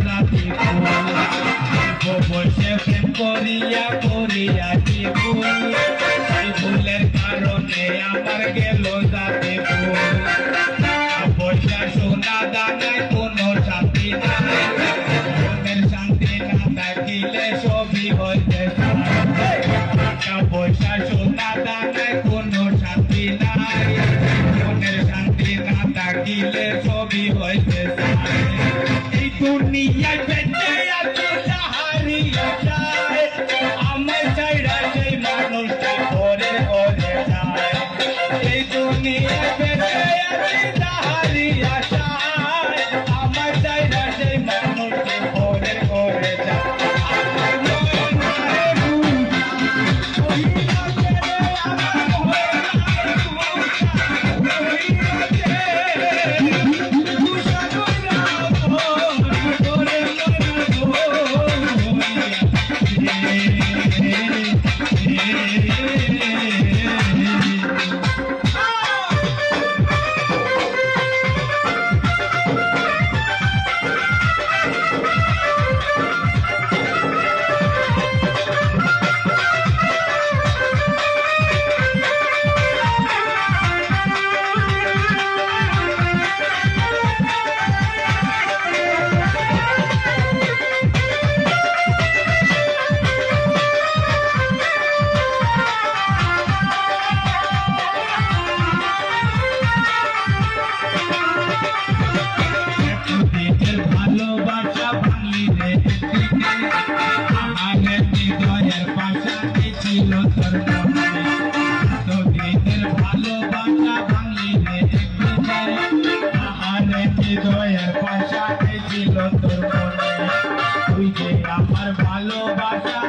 জাতি ফুল বসে প্রেম করিয়া করিয়া কি ফুল সেই ফুলের কারণে আমার গেল জাতি ফুল পয়সা সোনা দানায় কোনো শান্তি নাই মনের শান্তি না থাকিলে সবই হইতে টাকা পয়সা সোনা দানায় কোনো শান্তি নাই মনের শান্তি না থাকিলে সবই হইতে এই দুনিয়ায় বেঁচে আছো হারিয়ে যায় আমার চাইরা সেই মানুষটা ঘরে ঘরে যায় এই দুনিয়ায় বেঁচে আছি হারিয়ে যায় আমার চাইরা সেই মানুষটা ঘরে ঘরে যায় ভালোবাসা ভাঙলি রে আমার হৃদয়ের পাশাতে ছিল তোর মনে তোদের ভালোবাসা ভাঙলি রে আমার হৃদয়ের পাশাতে ছিল তোর মনে তুই যে আমার ভালোবাসা